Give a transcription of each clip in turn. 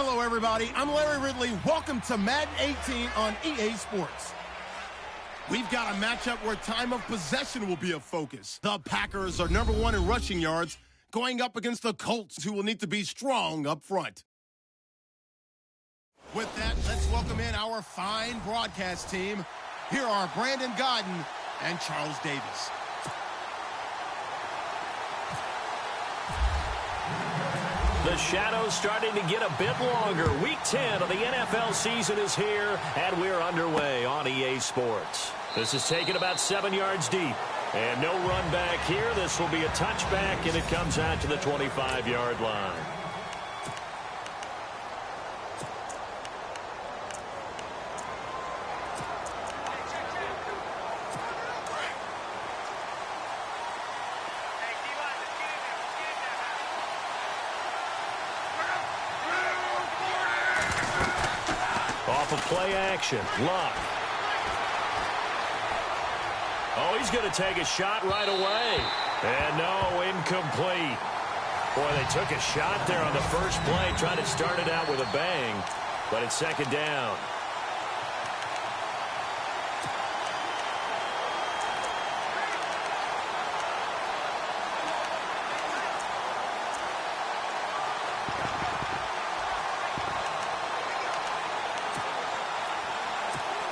Hello, everybody. I'm Larry Ridley. Welcome to Madden 18 on EA Sports. We've got a matchup where time of possession will be a focus. The Packers are #1 in rushing yards, going up against the Colts, who will need to be strong up front. With that, let's welcome in our fine broadcast team. Here are Brandon Godden and Charles Davis. The shadow's starting to get a bit longer. Week 10 of the NFL season is here, and we're underway on EA Sports. This is taken about 7 yards deep. And no run back here. This will be a touchback, and it comes out to the 25-yard line. Off of play action, Luck. Oh, he's going to take a shot right away. And no, incomplete. Boy, they took a shot there on the first play, trying to start it out with a bang, but it's second down.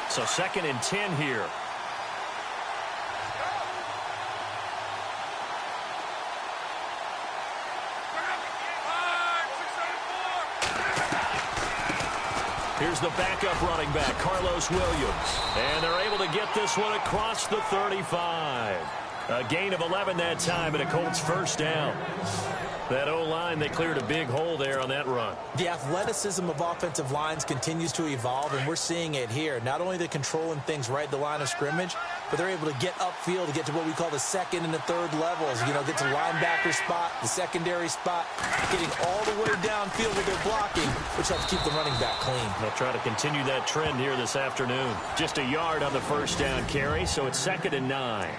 So 2nd and 10 here. Here's the backup running back, Carlos Williams. And they're able to get this one across the 35. A gain of 11 that time, and a Colts first down. That O-line, they cleared a big hole there on that run. The athleticism of offensive lines continues to evolve, and we're seeing it here. Not only they're controlling things right at the line of scrimmage, but they're able to get upfield to get to what we call the second and the third levels. You know, get to linebacker spot, the secondary spot, getting all the way downfield with their blocking, which helps keep the running back clean. They'll try to continue that trend here this afternoon. Just a yard on the first down carry, so it's 2nd and 9.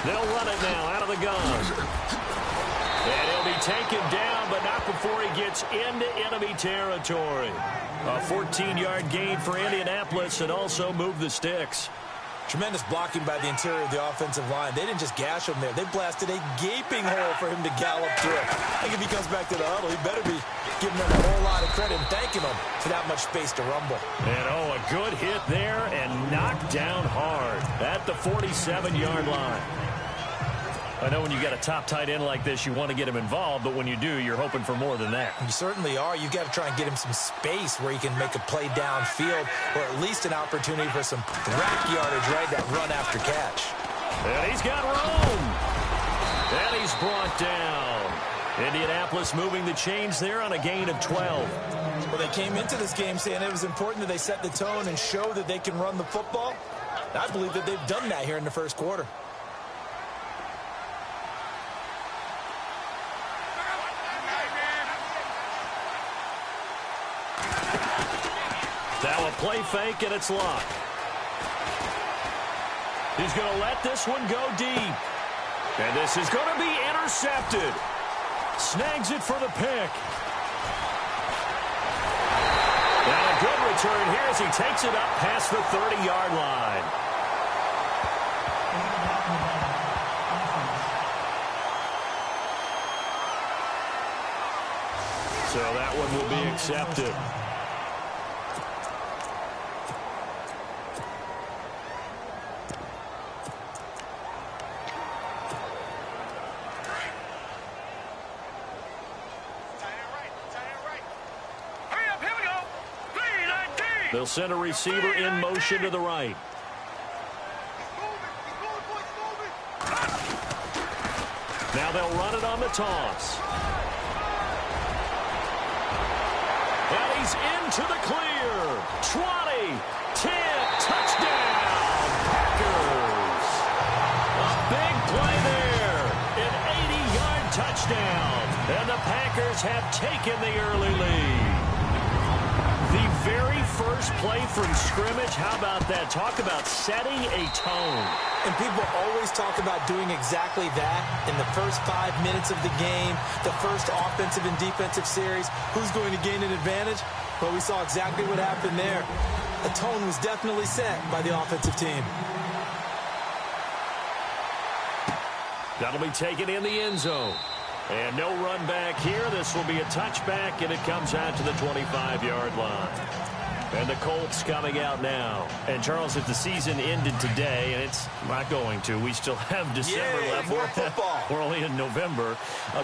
They'll run it now out of the gun. And he'll be taken down, but not before he gets into enemy territory. A 14-yard gain for Indianapolis, and also move the sticks. Tremendous blocking by the interior of the offensive line. They didn't just gash him there. They blasted a gaping hole for him to gallop through. I think if he comes back to the huddle, he better be giving them a whole lot of credit and thanking them for that much space to rumble. And, oh, a good hit there and knocked down hard at the 47-yard line. I know when you got a top tight end like this, you want to get him involved, but when you do, you're hoping for more than that. You certainly are. You've got to try and get him some space where he can make a play downfield, or at least an opportunity for some rack yardage, right? That run after catch. And he's got room. And he's brought down. Indianapolis moving the chains there on a gain of 12. Well, they came into this game saying it was important that they set the tone and show that they can run the football. I believe that they've done that here in the first quarter. Now a play fake, and it's Luck. He's going to let this one go deep. And this is going to be intercepted. Snags it for the pick. And a good return here as he takes it up past the 30-yard line. So that one will be accepted. They'll send a receiver in motion to the right. Now they'll run it on the toss. And he's into the clear. 20, 10, touchdown, Packers. A big play there. An 80-yard touchdown. And the Packers have taken the early lead. The very first play from scrimmage, how about that? Talk about setting a tone. And people always talk about doing exactly that in the first 5 minutes of the game, the first offensive and defensive series. Who's going to gain an advantage? Well, we saw exactly what happened there. A tone was definitely set by the offensive team. That'll be taken in the end zone. And no run back here. This will be a touchback, and it comes out to the 25-yard line. And the Colts coming out now. And, Charles, if the season ended today, and it's not going to, we still have December left. More football. We're only in November.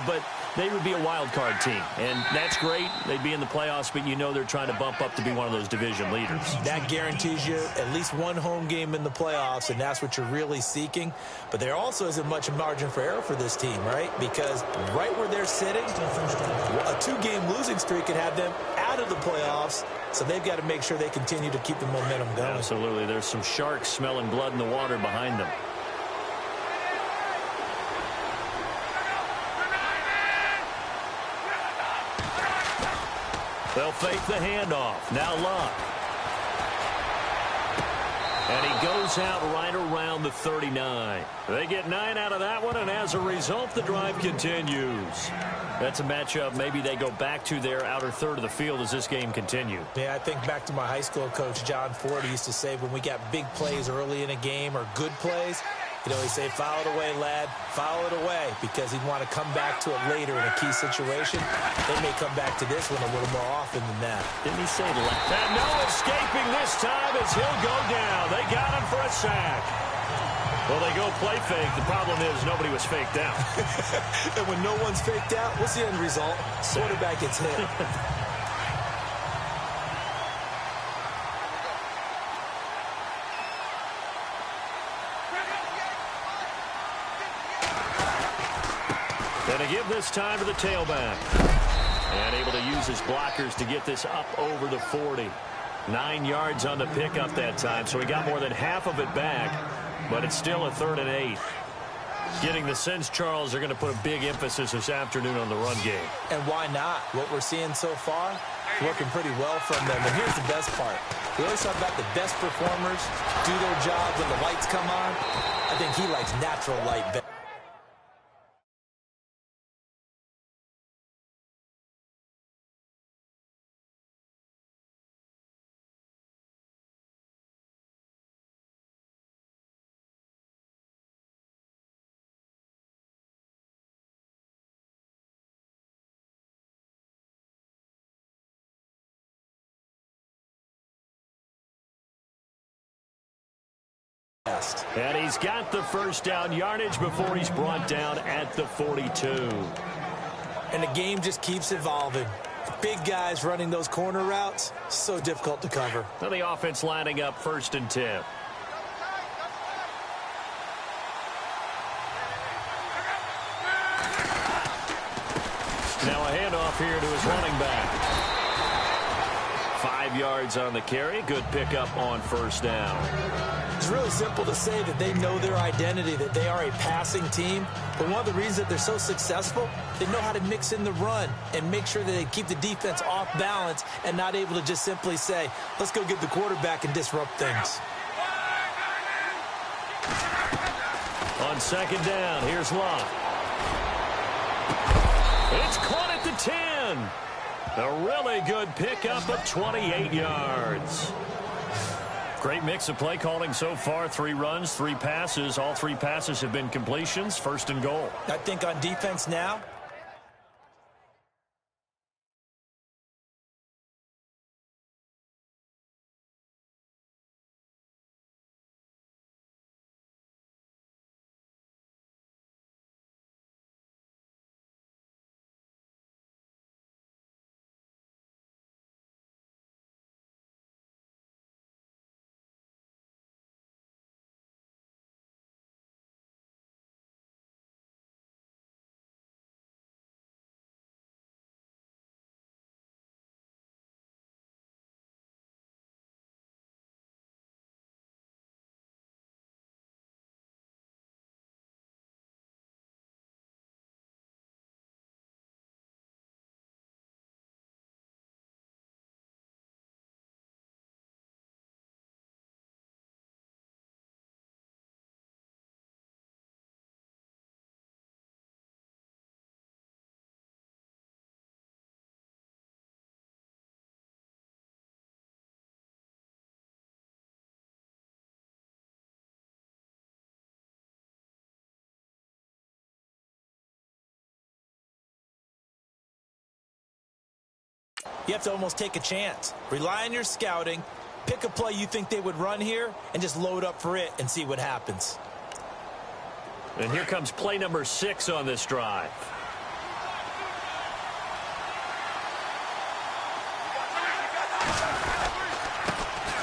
But they would be a wild card team. And that's great. They'd be in the playoffs, but you know they're trying to bump up to be one of those division leaders. That guarantees you at least one home game in the playoffs, and that's what you're really seeking. But there also isn't much margin for error for this team, right? Because right where they're sitting, a 2-game losing streak could have them out of the playoffs. So they've got to make sure they continue to keep the momentum going. Absolutely. There's some sharks smelling blood in the water behind them. They'll fake the handoff. Now Luck. And he goes out right around the 39. They get 9 out of that one, and as a result, the drive continues. That's a matchup maybe they go back to their outer third of the field as this game continues. Yeah, I think back to my high school coach, John Ford. He used to say when we got big plays early in a game or good plays, you know, he'd say, foul it away, lad, foul it away, because he'd want to come back to it later in a key situation. They may come back to this one a little more often than that. Didn't he say that? And no escaping this time as he'll go down. They got him for a sack. Well, they go play fake. The problem is nobody was faked out. And when no one's faked out, what's the end result? Quarterback gets hit. And to give this time to the tailback. And able to use his blockers to get this up over the 40. 9 yards on the pickup that time, so he got more than half of it back. But it's still a 3rd and 8. Getting the sense, Charles, they're going to put a big emphasis this afternoon on the run game. And why not? What we're seeing so far, working pretty well from them. And here's the best part. We always talk about the best performers do their job when the lights come on. I think he likes natural light better. And he's got the first down yardage before he's brought down at the 42. And the game just keeps evolving. Big guys running those corner routes, so difficult to cover. Now the offense lining up 1st and 10. Now a handoff here to his running back. 5 yards on the carry. Good pickup on 1st down. It's really simple to say that they know their identity, that they are a passing team. But one of the reasons that they're so successful, they know how to mix in the run and make sure that they keep the defense off balance and not able to just simply say, let's go get the quarterback and disrupt things. On 2nd down, here's Luck. It's caught at the 10. A really good pickup of 28 yards. Great mix of play calling so far. 3 runs, 3 passes. All 3 passes have been completions. 1st and goal. I think on defense now, You have to almost take a chance. Rely on your scouting, pick a play you think they would run here, and just load up for it and see what happens. And here comes play number 6 on this drive.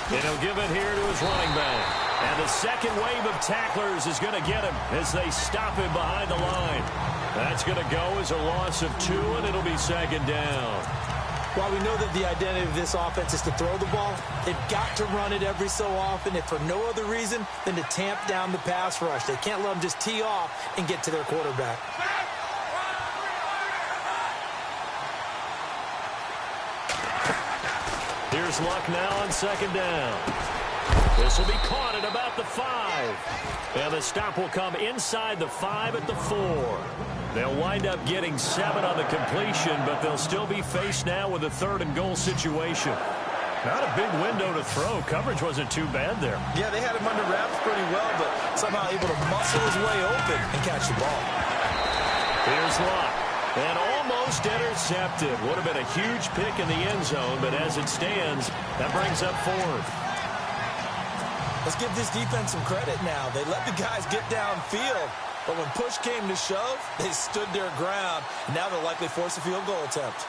And he'll give it here to his running back. And the second wave of tacklers is going to get him as they stop him behind the line. That's going to go as a loss of 2, and it'll be second down. While we know that the identity of this offense is to throw the ball, they've got to run it every so often, if for no other reason than to tamp down the pass rush. They can't let them just tee off and get to their quarterback. Here's Luck now on second down. This will be caught at about the 5. And the stop will come inside the 5 at the 4. They'll wind up getting 7 on the completion, but they'll still be faced now with a 3rd and goal situation. Not a big window to throw. Coverage wasn't too bad there. Yeah, they had him under wraps pretty well, but somehow able to muscle his way open and catch the ball. Here's Luck. And almost intercepted. Would have been a huge pick in the end zone, but as it stands, that brings up 4th. Let's give this defense some credit now. They let the guys get downfield, but when push came to shove, they stood their ground. Now they'll likely force a field goal attempt.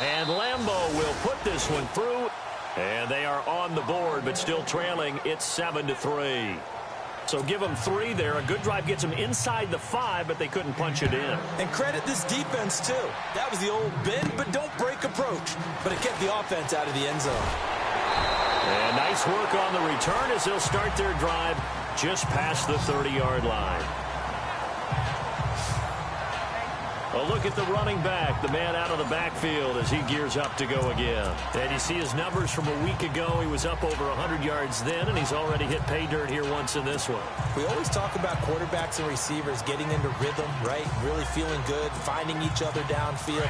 And Lambeau will put this one through. And they are on the board, but still trailing. It's 7-3. So give them 3 there. A good drive gets them inside the 5, but they couldn't punch it in. And credit this defense, too. That was the old bend but don't break approach. But it kept the offense out of the end zone. And nice work on the return as they'll start their drive just past the 30-yard line. A look at the running back, the man out of the backfield as he gears up to go again. And you see his numbers from a week ago. He was up over 100 yards then, and he's already hit pay dirt here once in this one. We always talk about quarterbacks and receivers getting into rhythm, right? Really feeling good, finding each other downfield.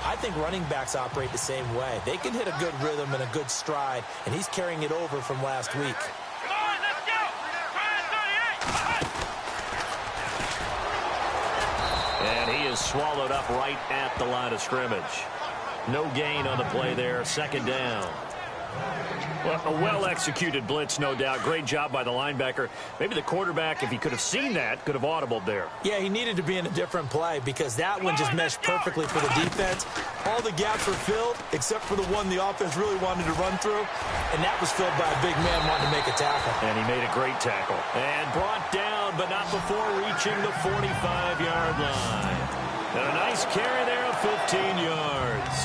I think running backs operate the same way. They can hit a good rhythm and a good stride, and he's carrying it over from last week. And he is swallowed up right at the line of scrimmage. No gain on the play there. Second down. Well, a well-executed blitz, no doubt. Great job by the linebacker. Maybe the quarterback, if he could have seen that, could have audibled there. Yeah, he needed to be in a different play because that one just meshed perfectly for the defense. All the gaps were filled except for the one the offense really wanted to run through, and that was filled by a big man wanting to make a tackle. And he made a great tackle. And brought down, but not before reaching the 45-yard line. And a nice carry there of 15 yards.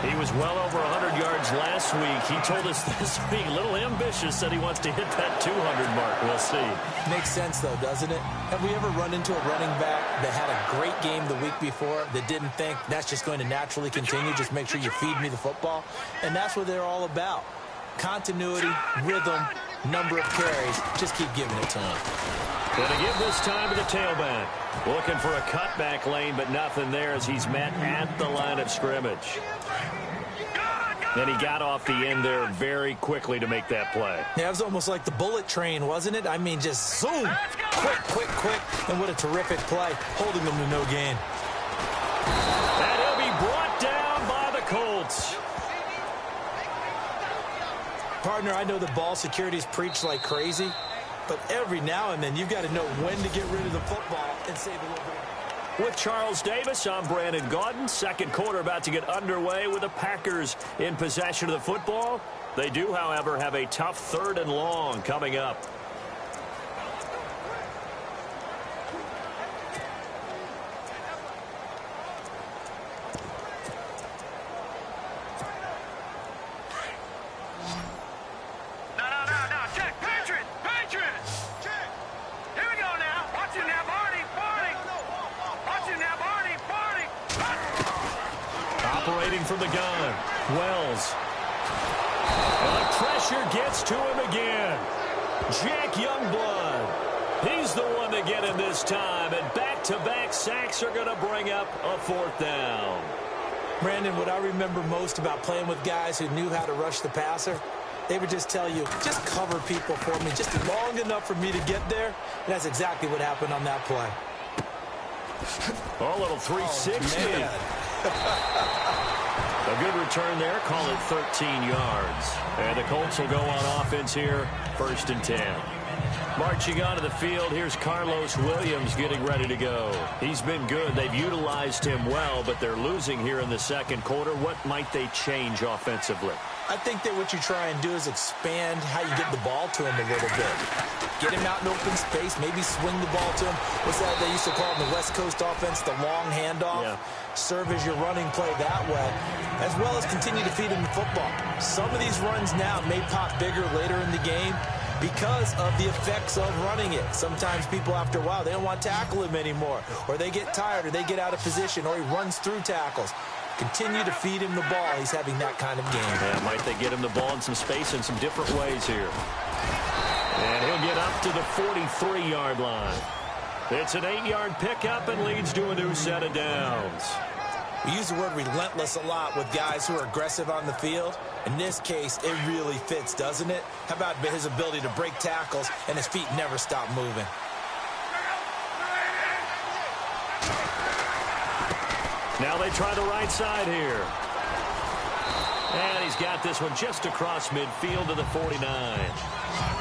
He was well over 100 yards last week. He told us this week, a little ambitious, that he wants to hit that 200 mark. We'll see. Makes sense, though, doesn't it? Have we ever run into a running back that had a great game the week before that didn't think that's just going to naturally continue, just make sure you feed me the football? And that's what they're all about. Continuity, rhythm, number of carries. Just keep giving it to him. Going to give this time to the tailback. Looking for a cutback lane, but nothing there as he's met at the line of scrimmage. And he got off the end there very quickly to make that play. Yeah, it was almost like the bullet train, wasn't it? I mean, just zoom. Quick. And what a terrific play, holding them to no gain. And he'll be brought down by the Colts. Partner, I know the ball security is preached like crazy, but every now and then you've got to know when to get rid of the football and save a little bit. With Charles Davis, I'm Brandon Gaudin. Second quarter about to get underway with the Packers in possession of the football. They do, however, have a tough 3rd and long coming up. Operating from the gun, Wells. And the pressure gets to him again. Jack Youngblood. He's the one to get him this time, and back-to-back sacks are going to bring up a 4th down. Brandon, what I remember most about playing with guys who knew how to rush the passer, they would just tell you, just cover people for me, just long enough for me to get there. And that's exactly what happened on that play. Oh, a little 360. Oh, A good return there. Call it 13 yards. And the Colts will go on offense here, 1st and 10. Marching onto the field, here's Carlos Williams getting ready to go. He's been good. They've utilized him well, but they're losing here in the 2nd quarter. What might they change offensively? I think that what you try and do is expand how you get the ball to him a little bit. Get him out in open space, maybe swing the ball to him. What's that they used to call in the West Coast offense, the long handoff? Yeah. Serve as your running play that way, as well as continue to feed him the football. Some of these runs now may pop bigger later in the game because of the effects of running it. Sometimes people, after a while, they don't want to tackle him anymore, or they get tired, or they get out of position, or he runs through tackles. Continue to feed him the ball. He's having that kind of game. Yeah, might they get him the ball in some space in some different ways here. And he'll get up to the 43-yard line. It's an 8-yard pickup and leads to a new set of downs. We use the word relentless a lot with guys who are aggressive on the field. In this case, it really fits, doesn't it? How about his ability to break tackles and his feet never stop moving? Now they try the right side here. And he's got this one just across midfield to the 49.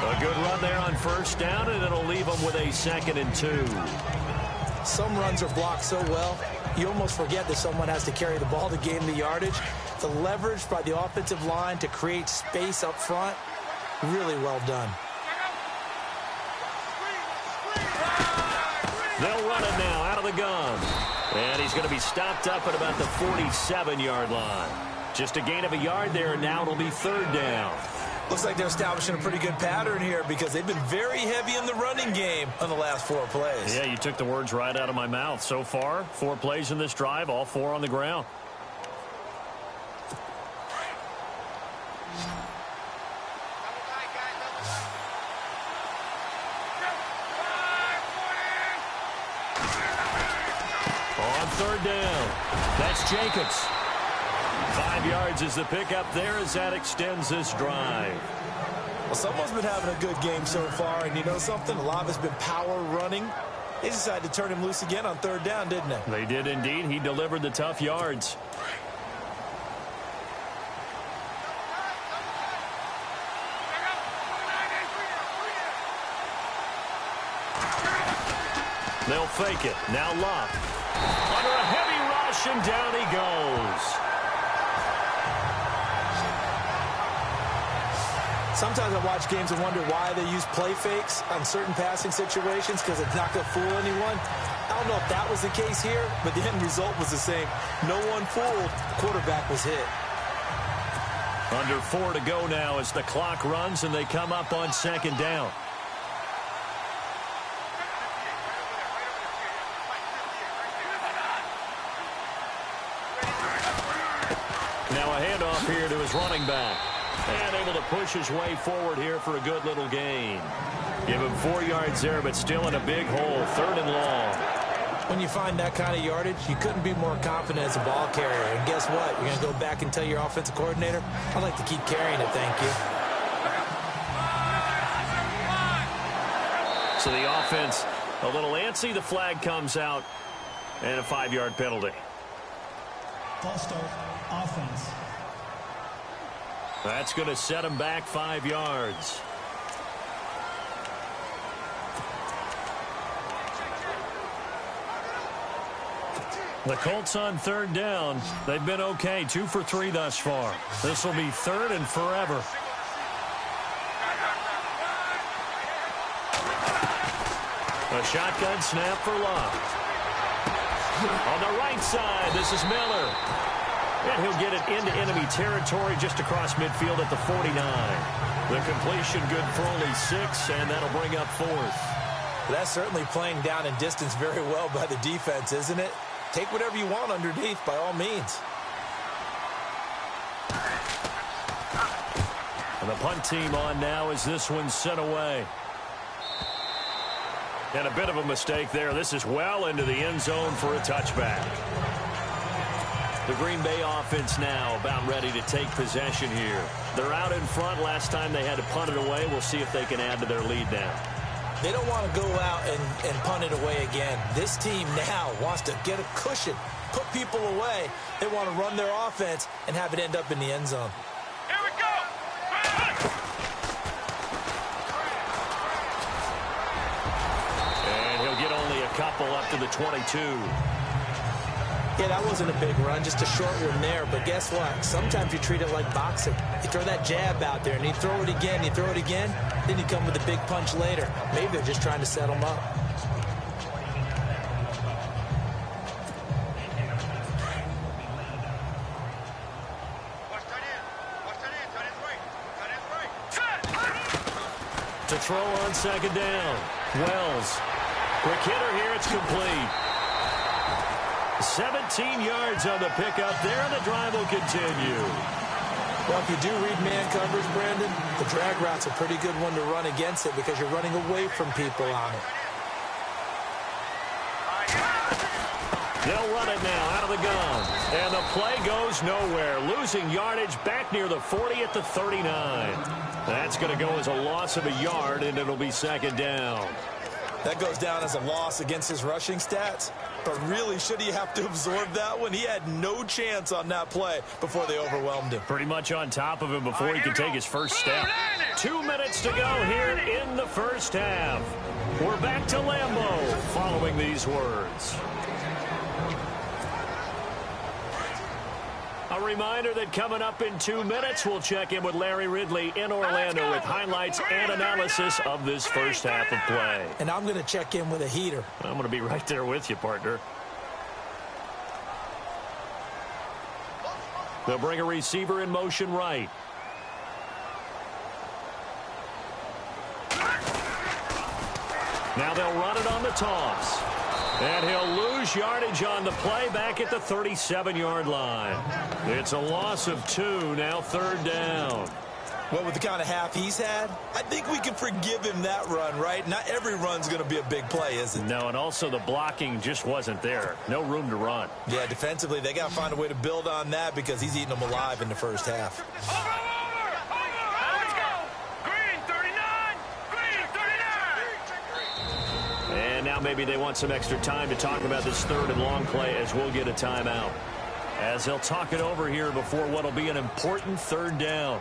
A good run there on 1st down, and it'll leave him with a 2nd and 2. Some runs are blocked so well, you almost forget that someone has to carry the ball to gain the yardage. The leverage by the offensive line to create space up front, really well done. They'll run it now out of the gun. And he's going to be stopped up at about the 47-yard line. Just a gain of a yard there, and now it'll be 3rd down. Looks like they're establishing a pretty good pattern here because they've been very heavy in the running game on the last 4 plays. Yeah, you took the words right out of my mouth. So far, 4 plays in this drive, all 4 on the ground. On 3rd down, that's Jacobs. 5 yards is the pickup there as that extends this drive. Well, someone's been having a good game so far, and you know something? A lot of it's been power running. They decided to turn him loose again on 3rd down, didn't they? They did indeed. He delivered the tough yards. They'll fake it. Now Locke. Under a heavy rush, and down he goes. Sometimes I watch games and wonder why they use play fakes on certain passing situations because it's not going to fool anyone. I don't know if that was the case here, but the end result was the same. No one fooled. The quarterback was hit. Under 4 to go now as the clock runs and they come up on 2nd down. Now a handoff here to his running back. And able to push his way forward here for a good little gain. Give him 4 yards there, but still in a big hole. 3rd and long. When you find that kind of yardage, you couldn't be more confident as a ball carrier. And guess what? You're going to go back and tell your offensive coordinator, I'd like to keep carrying it, thank you. So the offense a little antsy. The flag comes out and a 5-yard penalty. False start, offense. That's going to set him back 5 yards. The Colts on 3rd down. They've been okay. 2 for 3 thus far. This will be 3rd and forever. A shotgun snap for Locke. On the right side, this is Miller. And he'll get it into enemy territory just across midfield at the 49. The completion good for only 6, and that'll bring up 4th. That's certainly playing down in distance very well by the defense, isn't it? Take whatever you want underneath by all means. And the punt team on now as this one's sent away. And a bit of a mistake there. This is well into the end zone for a touchback. The Green Bay offense now about ready to take possession here. They're out in front. Last time they had to punt it away. We'll see if they can add to their lead now. They don't want to go out and punt it away again. This team now wants to get a cushion, put people away. They want to run their offense and have it end up in the end zone. Here we go! And he'll get only a couple up to the 22. Yeah, that wasn't a big run, just a short one there. But guess what? Sometimes you treat it like boxing. You throw that jab out there, and you throw it again, then you come with a big punch later. Maybe they're just trying to set them up. To throw on second down. Wells. Quick hitter here. It's complete. 17 yards on the pickup there, and the drive will continue. Well, if you do read man coverage, Brandon, the drag route's a pretty good one to run against it because you're running away from people on it. They'll run it now out of the gun. And the play goes nowhere. Losing yardage back near the 40 at the 39. That's going to go as a loss of a yard, and it'll be second down. That goes down as a loss against his rushing stats. But really, should he have to absorb that one? He had no chance on that play before they overwhelmed him. Pretty much on top of him before he could take his first step. 2 minutes to go here in the first half. We're back to Lambeau following these words. A reminder that coming up in 2 minutes, we'll check in with Larry Ridley in Orlando with highlights and analysis of this first half of play. And I'm going to check in with a heater. I'm going to be right there with you, partner. They'll bring a receiver in motion right. Now they'll run it on the toss. And he'll lose yardage on the play back at the 37-yard line. It's a loss of 2, now third down. Well, with the kind of half he's had, I think we can forgive him that run, right? Not every run's going to be a big play, is it? No, and also the blocking just wasn't there. No room to run. Yeah, defensively, they got to find a way to build on that because he's eating them alive in the first half. And now maybe they want some extra time to talk about this third and long play as we'll get a timeout. As they'll talk it over here before what will be an important third down.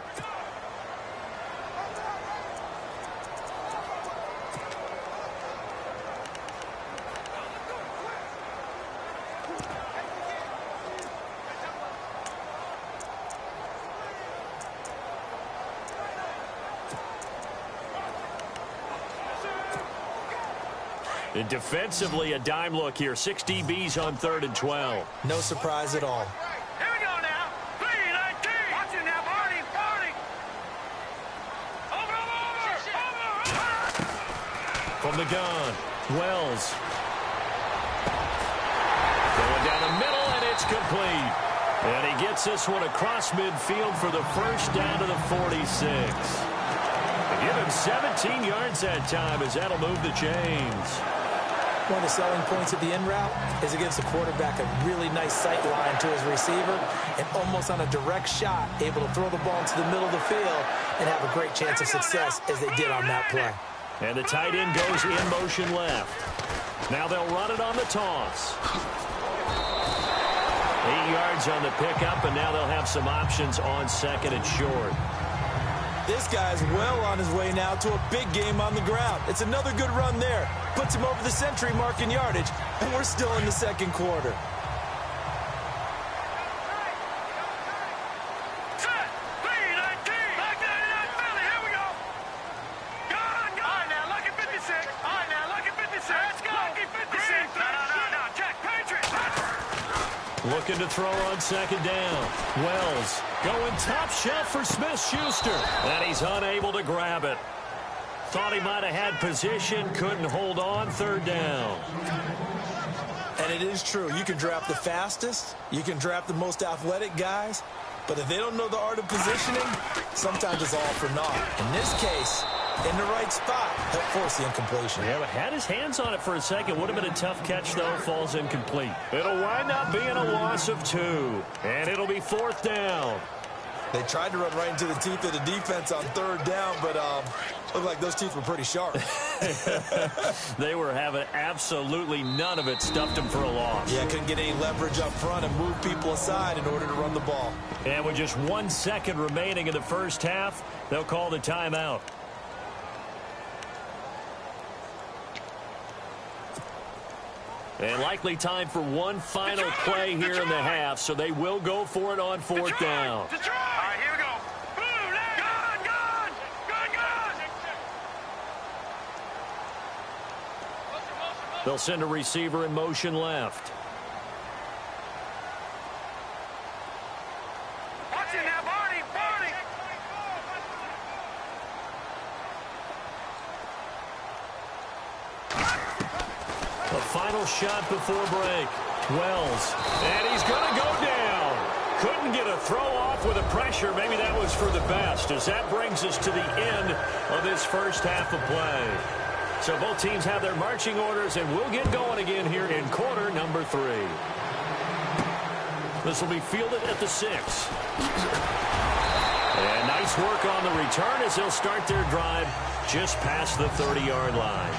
And defensively, a dime look here. 6 DBs on 3rd and 12. No surprise at all. Here we go now. 3-19. Watch it now, Barney. Over. From the gun, Wells. Going down the middle, and it's complete. And he gets this one across midfield for the first down to the 46. Give him 17 yards that time as that'll move the chains. One of the selling points of the in route is it gives the quarterback a really nice sight line to his receiver and almost on a direct shot able to throw the ball into the middle of the field and have a great chance of success as they did on that play. And the tight end goes in motion left. Now they'll run it on the toss. 8 yards on the pickup, and now they'll have some options on second and short. This guy's well on his way now to a big game on the ground. It's another good run there. Puts him over the century mark in yardage, and we're still in the second quarter. Looking to throw on second down. Wells going top shelf for Smith-Schuster. And he's unable to grab it. Thought he might have had position, couldn't hold on, third down. And it is true. You can draft the fastest. You can draft the most athletic guys. But if they don't know the art of positioning, sometimes it's all for naught. In this case, in the right spot, he'll force the incompletion. Yeah, but had his hands on it for a second. Would have been a tough catch, though. Falls incomplete. It'll wind up being a loss of 2. And it'll be fourth down. They tried to run right into the teeth of the defense on third down, but looked like those teeth were pretty sharp. They were having absolutely none of it. Stuffed him for a loss. Yeah, couldn't get any leverage up front and move people aside in order to run the ball. And with just 1 second remaining in the first half, they'll call the timeout. And likely time for one final play here in the half, so they will go for it on fourth down. All right, here we go. Boom, gun. They'll send a receiver in motion left. Watch it now, Barney. A final shot before break. Wells. And he's going to go down. Couldn't get a throw off with the pressure. Maybe that was for the best, as that brings us to the end of this first half of play. So both teams have their marching orders, and we'll get going again here in quarter number 3. This will be fielded at the 6. And nice work on the return as they'll start their drive just past the 30-yard line.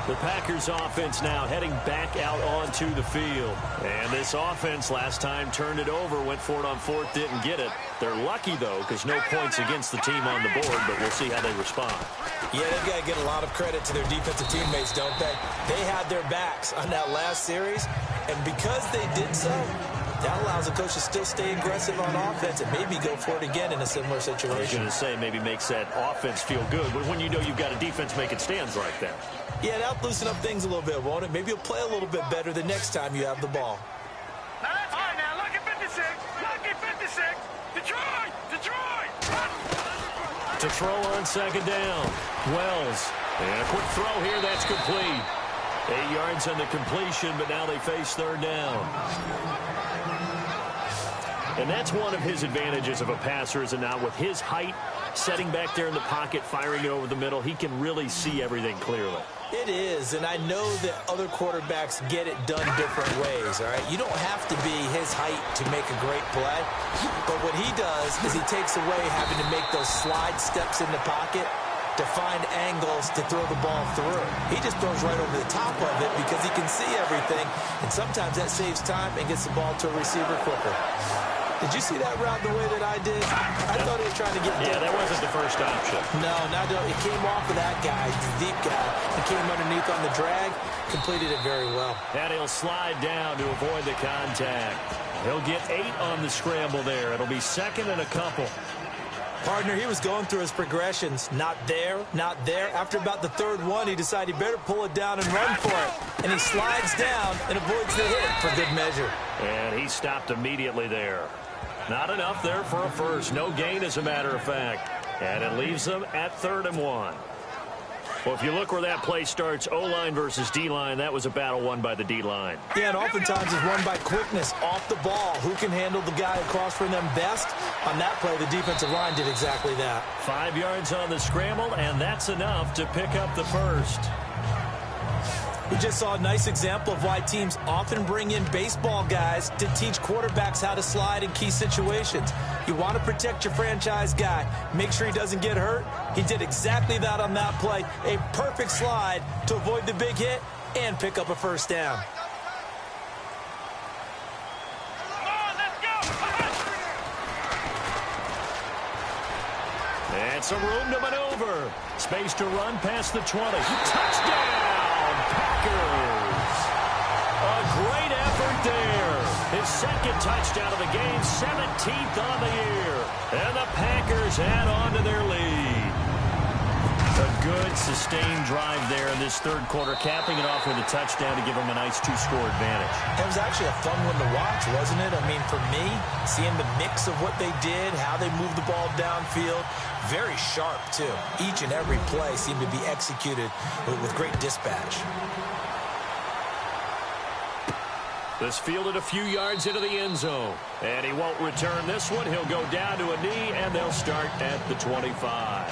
The Packers offense now heading back out onto the field. And this offense last time turned it over, went for it on fourth, didn't get it. They're lucky, though, because no points against the team on the board, but we'll see how they respond. Yeah, they've got to get a lot of credit to their defensive teammates, don't they? They had their backs on that last series, and because they did so, that allows the coach to still stay aggressive on offense and maybe go for it again in a similar situation. I was going to say maybe makes that offense feel good, but when you know you've got a defense making stands like that. Yeah, that'll loosen up things a little bit, won't it? Maybe you'll play a little bit better the next time you have the ball. All right, now, lucky 56. Detroit. To throw on second down. Wells. And a quick throw here, that's complete. 8 yards on the completion, but now they face third down. And that's one of his advantages of a passer, is it not? With his height, setting back there in the pocket, firing it over the middle, he can really see everything clearly. It is, and I know that other quarterbacks get it done different ways, all right? You don't have to be his height to make a great play, but what he does is he takes away having to make those slide steps in the pocket to find angles to throw the ball through. He just throws right over the top of it because he can see everything, and sometimes that saves time and gets the ball to a receiver quicker. Did you see that route the way that I did? I thought he was trying to get deep. Yeah, that wasn't the first option. No, it came off of that guy, the deep guy. He came underneath on the drag, completed it very well. And he'll slide down to avoid the contact. He'll get 8 on the scramble there. It'll be second and a couple. Partner, he was going through his progressions. Not there, not there. After about the third one, he decided he better pull it down and run for it. And he slides down and avoids the hit for good measure. And he stopped immediately there. Not enough there for a first. No gain, as a matter of fact. And it leaves them at 3rd and 1. Well, if you look where that play starts, O-line versus D-line, that was a battle won by the D-line. Yeah, and oftentimes it's won by quickness off the ball. Who can handle the guy across from them best? On that play, the defensive line did exactly that. 5 yards on the scramble, and that's enough to pick up the first. We just saw a nice example of why teams often bring in baseball guys to teach quarterbacks how to slide in key situations. You want to protect your franchise guy. Make sure he doesn't get hurt. He did exactly that on that play. A perfect slide to avoid the big hit and pick up a first down. Come on, let's go. And some room to maneuver. Space to run past the 20. Touchdown! Packers. A great effort there. His second touchdown of the game, 17th on the year. And the Packers add on to their lead. A good, sustained drive there in this third quarter, capping it off with a touchdown to give them a nice 2-score advantage. It was actually a fun one to watch, wasn't it? I mean, for me, seeing the mix of what they did, how they moved the ball downfield, very sharp, too. Each and every play seemed to be executed with great dispatch. This fielded a few yards into the end zone. And he won't return this one. He'll go down to a knee, and they'll start at the 25.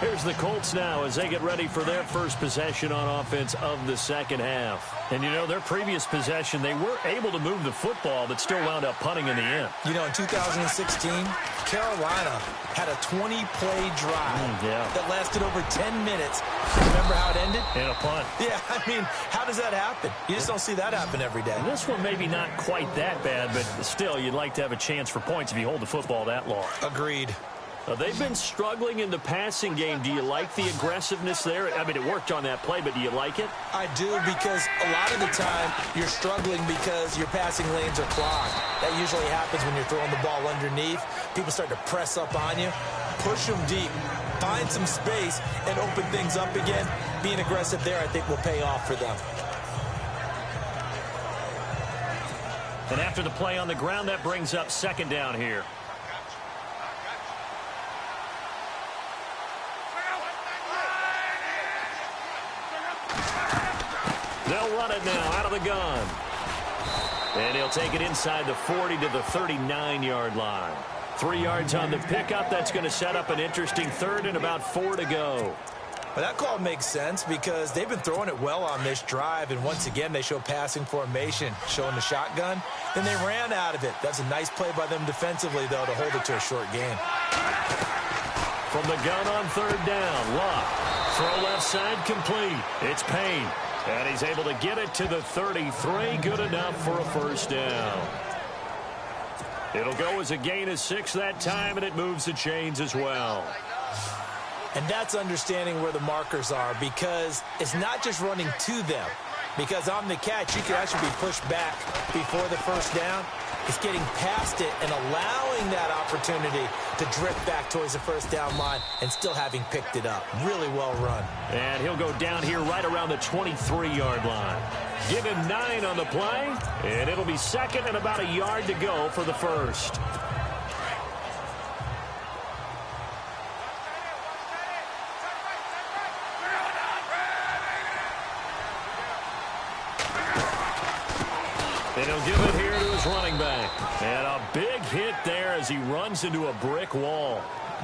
Here's the Colts now as they get ready for their first possession on offense of the second half. And, you know, their previous possession, they were able to move the football but still wound up punting in the end. You know, in 2016, Carolina had a 20-play drive that lasted over 10 minutes. Remember how it ended? In a punt. Yeah, I mean, how does that happen? You just don't see that happen every day. And this one maybe not quite that bad, but still, you'd like to have a chance for points if you hold the football that long. Agreed. They've been struggling in the passing game. Do you like the aggressiveness there? I mean, it worked on that play, but do you like it? I do, because a lot of the time you're struggling because your passing lanes are clogged. That usually happens when you're throwing the ball underneath. People start to press up on you. Push them deep. Find some space and open things up again. Being aggressive there, I think, will pay off for them. And after the play on the ground, that brings up second down here. They'll run it now out of the gun. And he'll take it inside the 40 to the 39-yard line. 3 yards on the pickup. That's going to set up an interesting third and about 4 to go. Well, that call makes sense because they've been throwing it well on this drive, and once again they show passing formation, showing the shotgun. Then they ran out of it. That's a nice play by them defensively, though, to hold it to a short gain. From the gun on third down, Luck. Throw left side complete. It's Payne. And he's able to get it to the 33. Good enough for a first down. It'll go as a gain of 6 that time, and it moves the chains as well. And that's understanding where the markers are, because it's not just running to them. Because on the catch, you can actually be pushed back before the first down. It's getting past it and allowing that opportunity to drift back towards the first down line and still having picked it up. Really well run. And he'll go down here right around the 23-yard line. Give him 9 on the play, and it'll be second and about a yard to go for the first. And he'll give it here to his running back. And a big hit there as he runs into a brick wall.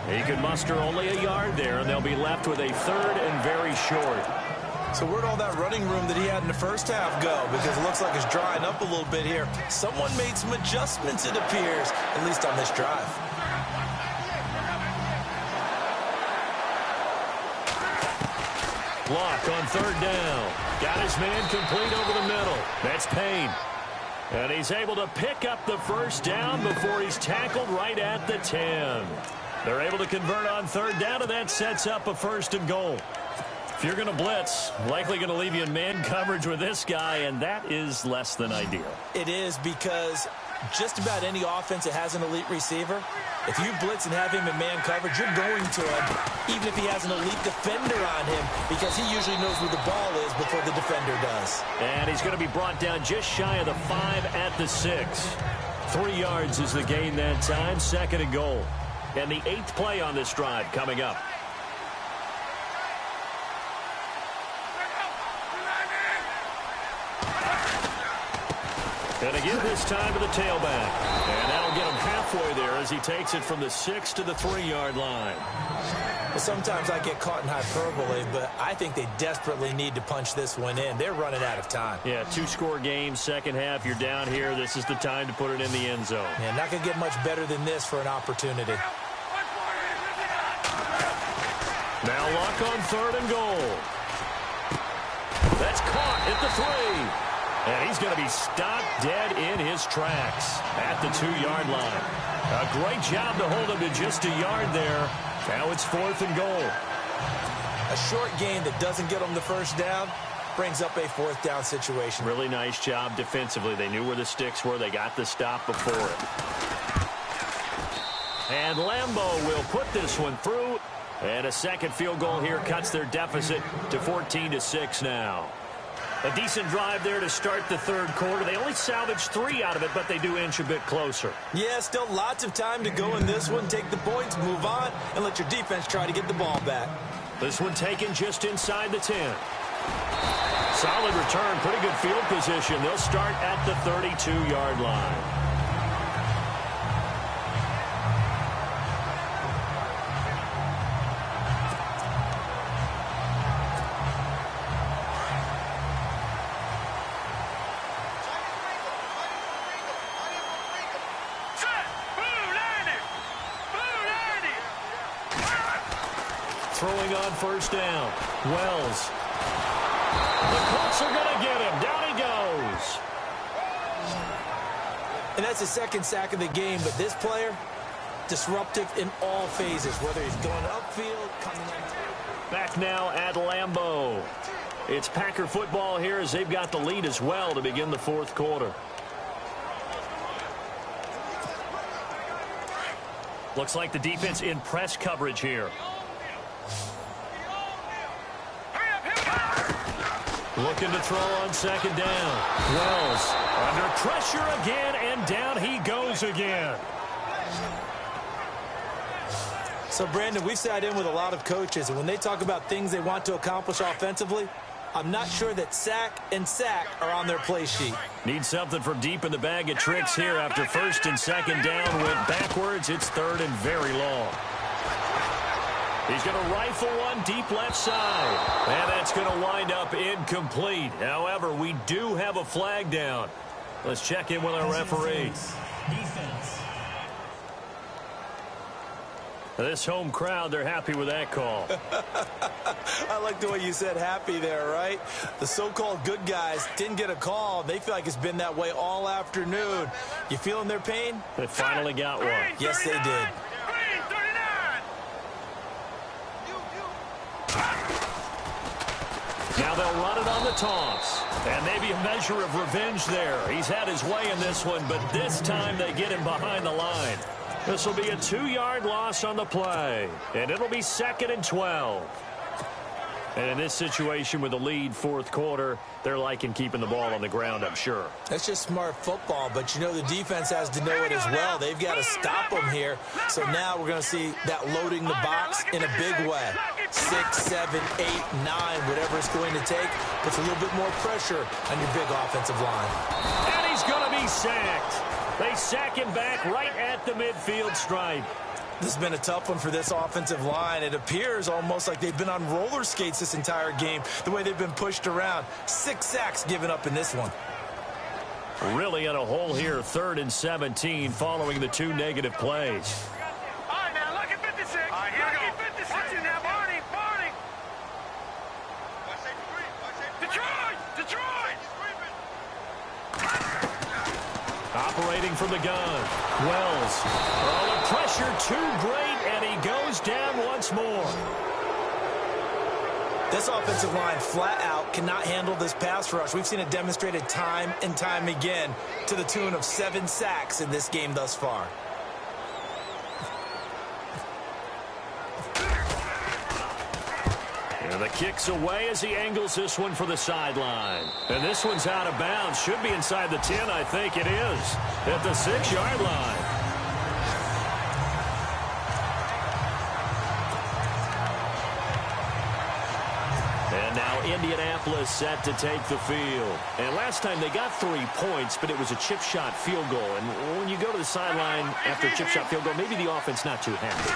He could muster only a yard there, and they'll be left with a third and very short. So where'd all that running room that he had in the first half go? Because it looks like it's drying up a little bit here. Someone made some adjustments, it appears, at least on this drive. Block on third down. Got his man complete over the middle. That's Payne. And he's able to pick up the first down before he's tackled right at the 10. They're able to convert on third down, and that sets up a first and goal. If you're going to blitz, likely going to leave you in man coverage with this guy, and that is less than ideal. It is, because just about any offense that has an elite receiver, if you blitz and have him in man coverage, you're going to him, even if he has an elite defender on him, because he usually knows where the ball is before the defender does. And he's going to be brought down just shy of the 5 at the 6. 3 yards is the gain that time, second and goal. And the 8th play on this drive coming up. And again this time to the tailback. And that'll get him halfway there as he takes it from the 6 to the 3-yard line. Well, sometimes I get caught in hyperbole, but I think they desperately need to punch this one in. They're running out of time. Yeah, 2-score game, second half. You're down here. This is the time to put it in the end zone. Yeah, not going to get much better than this for an opportunity. Now Luck on third and goal. That's caught at the 3. And he's going to be stopped dead in his tracks at the 2-yard line. A great job to hold him to just a yard there. Now it's 4th and goal. A short gain that doesn't get them the first down brings up a 4th down situation. Really nice job defensively. They knew where the sticks were. They got the stop before it. And Lambeau will put this one through. And a second field goal here cuts their deficit to 14-6 now. A decent drive there to start the third quarter. They only salvaged 3 out of it, but they do inch a bit closer. Yeah, still lots of time to go in this one. Take the points, move on, and let your defense try to get the ball back. This one taken just inside the 10. Solid return, pretty good field position. They'll start at the 32-yard line. Throwing on first down. Wells. The Colts are going to get him. Down he goes. And that's the second sack of the game, but this player, disruptive in all phases, whether he's going upfield, coming in. Back now at Lambeau. It's Packer football here as they've got the lead as well to begin the fourth quarter. Looks like the defense in press coverage here. Looking to throw on second down. Wells under pressure again, and down he goes again. So, Brandon, we've sat in with a lot of coaches, and when they talk about things they want to accomplish offensively, I'm not sure that sack and sack are on their play sheet. Need something from deep in the bag of tricks here after first and second down went backwards. It's third and very long. He's going to rifle one deep left side. And that's going to wind up incomplete. However, we do have a flag down. Let's check in with our referee. Defense. This home crowd, they're happy with that call. I like the way you said happy there, right? The so-called good guys didn't get a call. They feel like it's been that way all afternoon. You feeling their pain? They finally got one. Yes, they did. Now they'll run it on the toss. And maybe a measure of revenge there. He's had his way in this one, but this time they get him behind the line. This will be a 2-yard loss on the play. And it'll be 2nd and 12. And in this situation with the lead fourth quarter, they're liking keeping the ball on the ground, I'm sure. That's just smart football, but you know the defense has to know it as well. They've got to stop them here. So now we're going to see that loading the box in a big way. 6, 7, 8, 9, whatever it's going to take, puts a little bit more pressure on your big offensive line. And he's going to be sacked. They sack him back right at the midfield stripe. This has been a tough one for this offensive line. It appears almost like they've been on roller skates this entire game, the way they've been pushed around. 6 sacks given up in this one. Really in a hole here, 3rd and 17 following the 2 negative plays. All right, now look at 56. All right, here we go. 56. Watch it now, Barney. Detroit. Operating from the gun. Wells. Oh, the pressure too great, and he goes down once more. This offensive line flat out cannot handle this pass rush. We've seen it demonstrated time and time again to the tune of 7 sacks in this game thus far. And the kick's away as he angles this one for the sideline. And this one's out of bounds. Should be inside the 10, I think it is. At the 6-yard line. And now Indianapolis set to take the field. And last time they got 3 points, but it was a chip shot field goal. And when you go to the sideline after a chip shot field goal, maybe the offense not too happy.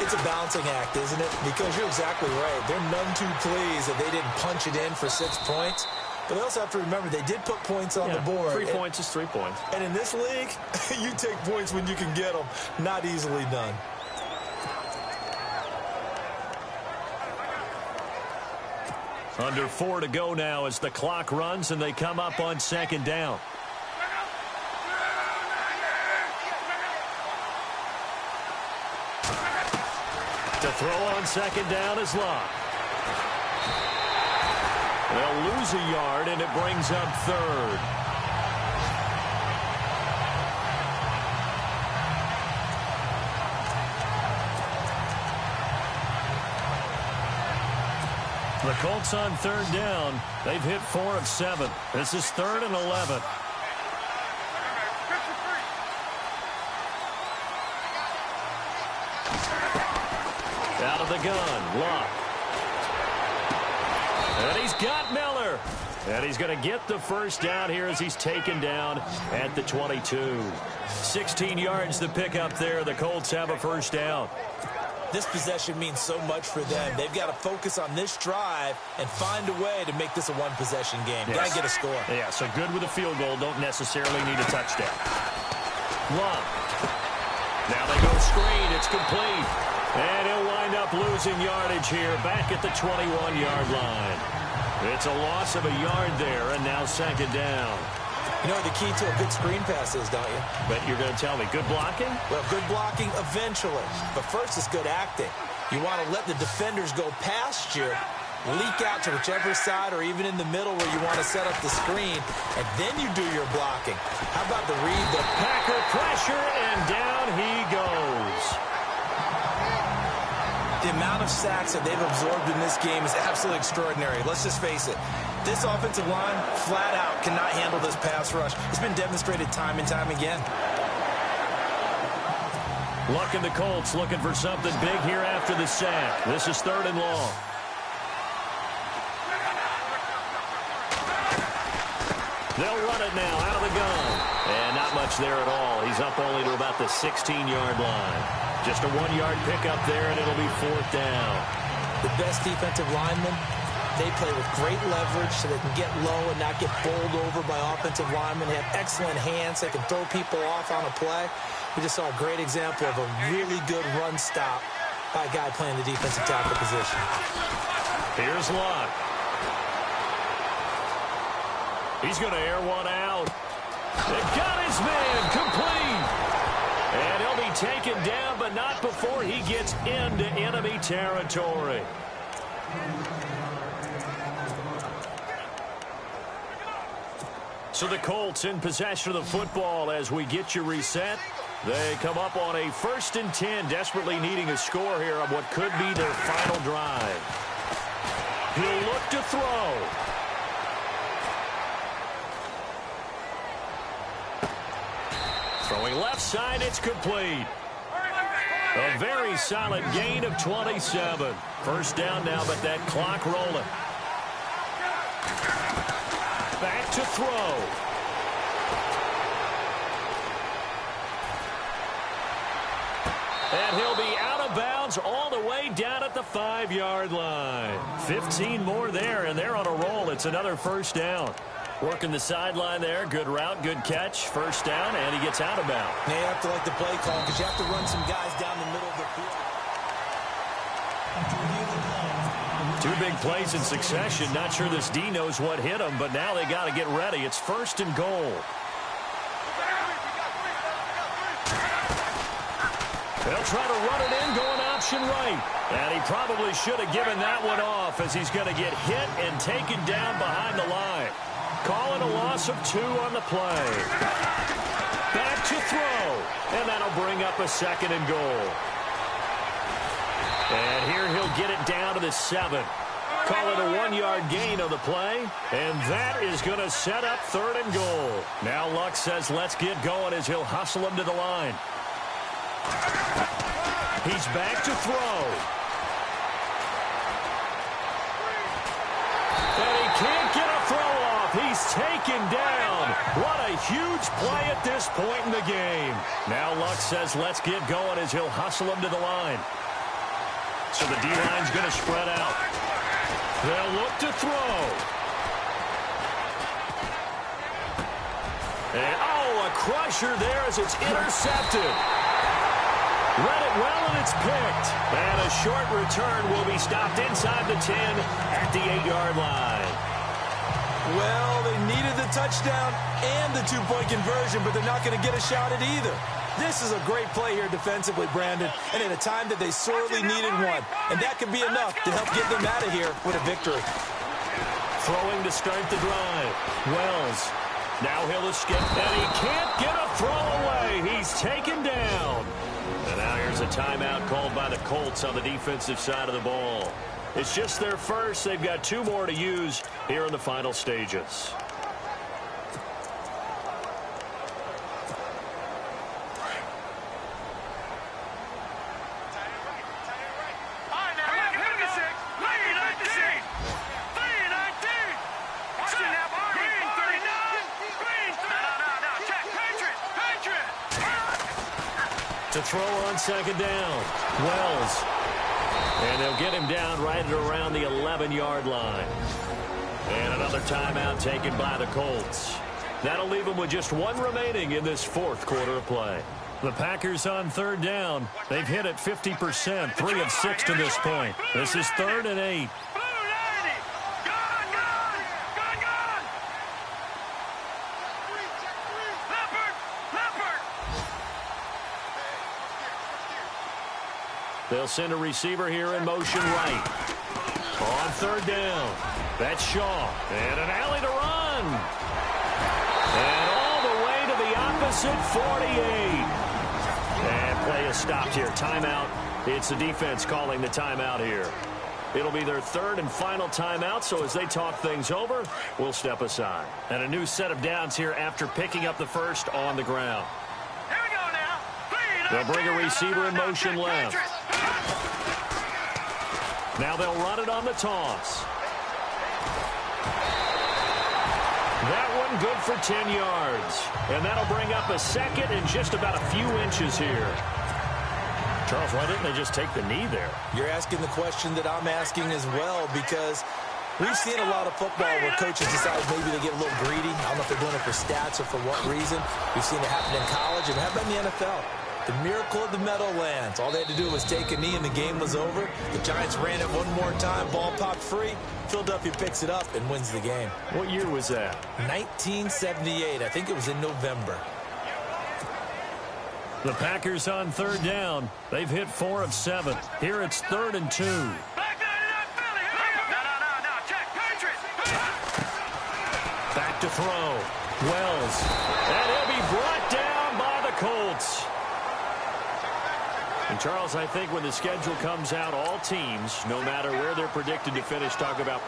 It's a balancing act, isn't it? Because you're exactly right. They're none too pleased that they didn't punch it in for 6 points. But they also have to remember they did put points on the board. 3 points is 3 points. And in this league, you take points when you can get them. Not easily done. Under 4 to go now as the clock runs and they come up on 2nd down. To throw on 2nd down is Locke. They'll lose a yard and it brings up 3rd. The Colts on 3rd down. They've hit 4 of 7. This is 3rd and 11. Out of the gun, Locke. And he's got Miller. And he's going to get the first down here as he's taken down at the 22. 16 yards to pick up there. The Colts have a first down. This possession means so much for them. They've got to focus on this drive and find a way to make this a one-possession game. Yes. Got to get a score. Yeah, so good with a field goal. Don't necessarily need a touchdown. Love. Now they go screen. It's complete. And he'll wind up up losing yardage here back at the 21-yard line. It's a loss of a yard there, and now second down. You know what the key to a good screen pass is, don't you? But you're going to tell me, good blocking? Well, good blocking eventually. But first, it's good acting. You want to let the defenders go past you, leak out to whichever side or even in the middle where you want to set up the screen, and then you do your blocking. How about the read? The Packer pressure, and down he goes. The amount of sacks that they've absorbed in this game is absolutely extraordinary. Let's just face it. This offensive line, flat out, cannot handle this pass rush. It's been demonstrated time and time again. Luck in the Colts looking for something big here after the sack. This is 3rd and long. They'll run it now out of the gun. And not much there at all. He's up only to about the 16-yard line. Just a 1-yard pickup there, and it'll be 4th down. The best defensive linemen, they play with great leverage so they can get low and not get bowled over by offensive linemen. They have excellent hands. They can throw people off on a play. We just saw a great example of a really good run stop by a guy playing the defensive tackle position. Here's Locke. He's going to air one out. They got his man complete. And he'll be taken down, but not before he gets into enemy territory. So the Colts in possession of the football as we get you reset. They come up on a 1st and 10, desperately needing a score here on what could be their final drive. He'll look to throw. Throwing left side, it's complete. A very solid gain of 27. 1st down now, but that clock rolling. Back to throw. And he'll be out of bounds all the way down at the 5-yard line. 15 more there, and they're on a roll. It's another 1st down. Working the sideline there. Good route, good catch. 1st down, and he gets out of bounds. Now you have to like the play call because you have to run some guys down the middle of the field. Two big plays in succession. Not sure this D knows what hit him, but now they got to get ready. It's 1st and goal. They'll try to run it in, going option right. And he probably should have given that one off as he's going to get hit and taken down behind the line. Call it a loss of 2 on the play. Back to throw. And that'll bring up a 2nd and goal. And here he'll get it down to the 7. Call it a 1-yard gain on the play. And that is going to set up 3rd and goal. Now Luck says let's get going as he'll hustle him to the line. He's back to throw. And he can't get a throw off. He's taken down. What a huge play at this point in the game. Now Luck says let's get going as he'll hustle him to the line. So the D-line's going to spread out. They'll look to throw. And, a crusher there as it's intercepted. Read it well, and it's picked. And a short return will be stopped inside the 10 at the 8-yard line. Well, they needed the touchdown and the 2-point conversion, but they're not going to get a shot at either. This is a great play here defensively, Brandon, and at a time that they sorely needed one. And that could be enough to help get them out of here with a victory. Throwing to start the drive. Wells. Now he'll escape, and he can't get a throw away. He's taken down. And now here's a timeout called by the Colts on the defensive side of the ball. It's just their first. They've got 2 more to use here in the final stages. To throw on 2nd down. Wells. And they'll get him down right at around the 11-yard line. And another timeout taken by the Colts. That'll leave them with just 1 remaining in this 4th quarter of play. The Packers on third down. They've hit it 50%, 3 of 6 to this point. This is 3rd and 8. They'll send a receiver here in motion right. On third down, that's Shaw. And an alley to run. And all the way to the opposite 48. And play is stopped here. Timeout. It's the defense calling the timeout here. It'll be their 3rd and final timeout, so as they talk things over, we'll step aside. And a new set of downs here after picking up the first on the ground. Here we go now. They'll bring a receiver in motion left. Now they'll run it on the toss. That one good for 10 yards. And that'll bring up a second and just about a few inches here. Charles, why didn't they just take the knee there? You're asking the question that I'm asking as well, because we've seen a lot of football where coaches decide maybe they get a little greedy. I don't know if they're doing it for stats or for what reason. We've seen it happen in college and happen in the NFL. The miracle of the Meadowlands. All they had to do was take a knee and the game was over. The Giants ran it one more time. Ball popped free. Philadelphia picks it up and wins the game. What year was that? 1978. I think it was in November. The Packers on third down. They've hit 4 of 7. Here it's 3rd and 2. Back line it up, Philly. No. Check. Patriots. Back to throw. Wells. And he'll be brought down by the Colts. And, Charles, I think when the schedule comes out, all teams, no matter where they're predicted to finish, talk about